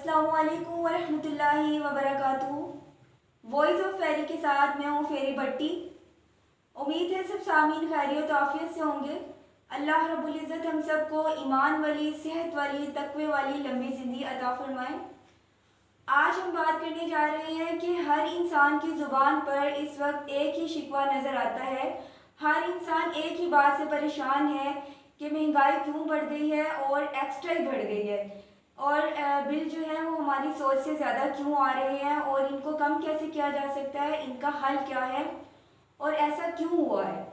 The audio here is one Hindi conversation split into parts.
अस्सलामुअलैकुम वरहमतुल्लाहि वबरकातुहू। वॉइस ऑफ फेरी के साथ मैं हूँ फेरी भट्टी। उम्मीद है सब सामीन खैरियत आफियत से होंगे। अल्लाह रब्बुल इज़्ज़त हम सबको ईमान वाली, सेहत वाली, तकवे वाली लंबी ज़िंदगी अता फरमाए। आज हम बात करने जा रहे हैं कि हर इंसान की ज़ुबान पर इस वक्त एक ही शिकवा नज़र आता है। हर इंसान एक ही बात से परेशान है कि महंगाई क्यों बढ़ गई है और एक्स्ट्रा ही बढ़ गई है, और बिल जो है वो हमारी सोच से ज़्यादा क्यों आ रहे हैं और इनको कम कैसे किया जा सकता है, इनका हल क्या है और ऐसा क्यों हुआ है।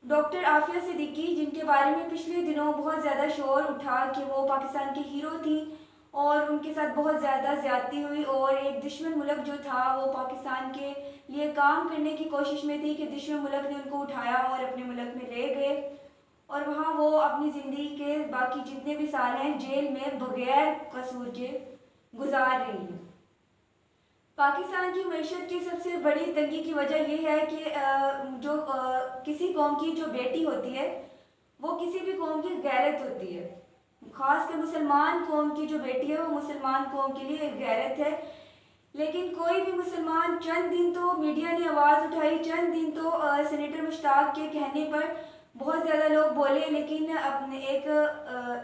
डॉक्टर आफिया सिद्दीकी, जिनके बारे में पिछले दिनों बहुत ज़्यादा शोर उठा कि वो पाकिस्तान की हीरो थी और उनके साथ बहुत ज़्यादा ज़्यादती हुई और एक दुश्मन मुल्क जो था वो पाकिस्तान के लिए काम करने की कोशिश में थी कि दुश्मन मुल्क ने उनको उठाया और अपने मुल्क में ले गए और वहाँ वो अपनी ज़िंदगी के बाकी जितने भी साल हैं जेल में बगैर कसूर के गुजार रही हैं। पाकिस्तान की मईशत की सबसे बड़ी तंगी की वजह यह है कि किसी कौम की जो बेटी होती है वो किसी भी कौम की गैरत होती है। ख़ासकर मुसलमान कौम की जो बेटी है वो मुसलमान कौम के लिए एक गैरत है। लेकिन कोई भी मुसलमान, चंद दिन तो मीडिया ने आवाज़ उठाई, चंद दिन तो सेनेटर मुश्ताक के कहने पर बहुत ज़्यादा लोग बोले, लेकिन अपने एक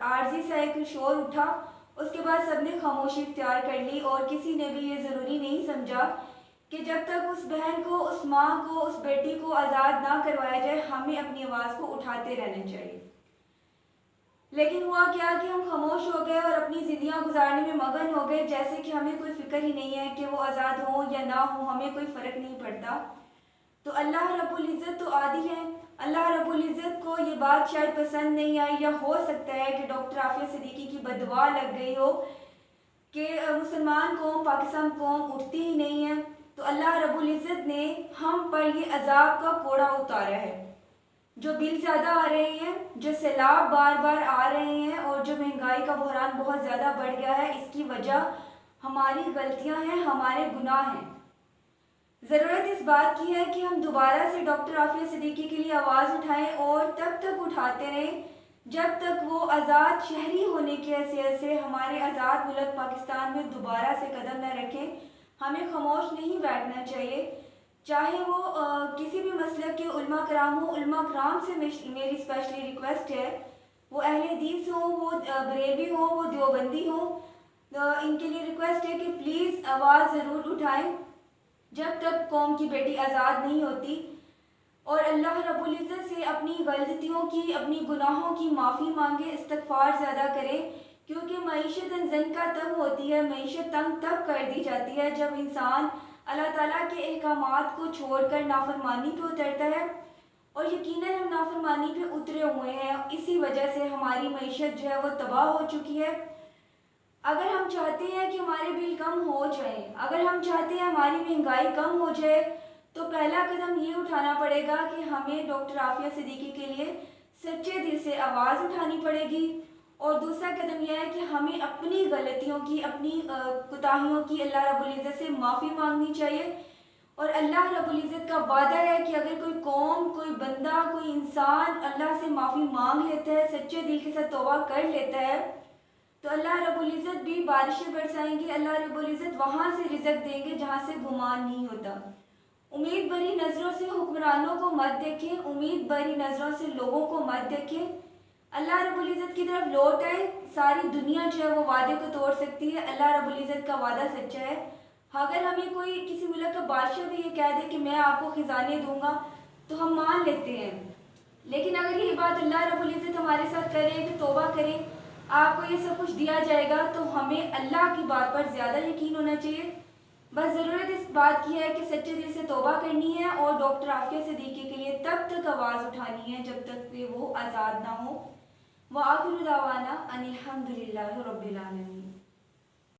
आर्जी सा एक शोर उठा, उसके बाद सबने खामोशी इख्तियार कर ली और किसी ने भी ये ज़रूरी नहीं समझा कि जब तक उस बहन को, उस माँ को, उस बेटी को आज़ाद ना करवाया जाए हमें अपनी आवाज़ को उठाते रहना चाहिए। लेकिन हुआ क्या कि हम खामोश हो गए और अपनी ज़िंदगियाँ गुजारने में मगन हो गए, जैसे कि हमें कोई फ़िक्र ही नहीं है कि वो आज़ाद हो या ना हो, हमें कोई फ़र्क नहीं पड़ता। तो अल्लाह रब्बुल इज़्ज़त तो आदिल है। अल्लाह रब्बुल इज़्ज़त को ये बात शायद पसंद नहीं आई, या हो सकता है कि डॉक्टर आफिया सिद्दीकी की बददुआ लग गई हो कि मुसलमान कौम, पाकिस्तान कौम उठती ही नहीं है। तो अल्लाह रब्बुल इज़्ज़त ने हम पर ये अजाब का कोड़ा उतारा है। जो बिल ज़्यादा आ रहे हैं, जो सैलाब बार बार आ रहे हैं और जो महंगाई का बहरान बहुत ज़्यादा बढ़ गया है, इसकी वजह हमारी गलतियां हैं, हमारे गुनाह हैं। ज़रूरत इस बात की है कि हम दोबारा से डॉक्टर आफिया सिद्दीकी के लिए आवाज़ उठाएं और तब तक उठाते रहें जब तक वो आज़ाद शहरी होने की हैसियत से हमारे आज़ाद मुल्क पाकिस्तान में दोबारा से कदम न रखें। हमें खामोश नहीं बैठना चाहिए, चाहे वो किसी भी मसलक के उलमा कराम हो। उलमा कराम से मेरी स्पेशली रिक्वेस्ट है, वो अहले हदीस हो, वो बरेलवी हो, वो देवबंदी हो, तो इनके लिए रिक्वेस्ट है कि प्लीज़ आवाज़ ज़रूर उठाएं जब तक कौम की बेटी आज़ाद नहीं होती, और अल्लाह रब्बुल इज़्ज़त से अपनी गलतियों की, अपनी गुनाहों की माफ़ी मांगे, इस्तग़फ़ार ज़्यादा करें। क्योंकि मईशत ज़ंका तब होती है, मईशत तंग तब कर दी जाती है जब इंसान अल्लाह ताला के अहकामात को छोड़कर नाफरमानी पे उतरता है, और यकीनन हम नाफरमानी पे उतरे हुए हैं। इसी वजह से हमारी मईशत जो है वो तबाह हो चुकी है। अगर हम चाहते हैं कि हमारे बिल कम हो जाए, अगर हम चाहते हैं हमारी महंगाई कम हो जाए, तो पहला कदम ये उठाना पड़ेगा कि हमें डॉक्टर आफिया सिद्दीकी के लिए सच्चे दिल से आवाज़ उठानी पड़ेगी। और दूसरा कदम यह है कि हमें अपनी गलतियों की, अपनी कोताहियों की अल्लाह रब्बुल इज़्ज़त से माफ़ी मांगनी चाहिए। और अल्लाह रब्बुल इज़्ज़त का वादा है कि अगर कोई कौम, कोई बंदा, कोई इंसान अल्लाह से माफ़ी मांग लेता है, सच्चे दिल के साथ तौबा कर लेता है, तो अल्लाह रब्बुल इज़्ज़त भी बारिशें बरसाएंगे। अल्लाह रब्बुल इज़्ज़त वहाँ से रिज़्क़ देंगे जहाँ से गुमान नहीं होता। उम्मीद भरी नज़रों से हुक्मरानों को मत देखें, उम्मीद भरी नज़रों से लोगों को मत देखें। अल्लाह रब्बुल इज़्ज़त की तरफ लौट आए। सारी दुनिया जो है वो वादे को तोड़ सकती है, अल्लाह रब्बुल इज़्ज़त का वादा सच्चा है। अगर हमें कोई किसी मुल्क का बादशाह भी ये कह दे कि मैं आपको खजाने दूंगा, तो हम मान लेते हैं। लेकिन अगर ये बात अल्लाह रब्बुल इज़्ज़त हमारे साथ करे कि तौबा करें, आपको ये सब कुछ दिया जाएगा, तो हमें अल्लाह की बात पर ज़्यादा यकीन होना चाहिए। बस ज़रूरत इस बात की है कि सच्चे दिल से तौबा करनी है और डॉक्टर आफिया सिद्दीकी के लिए तब तक आवाज़ उठानी है जब तक कि वो आज़ाद ना हो। व आखिर दावाना अनिल हम्दुलिल्लाहि रब्बिल आलमीन।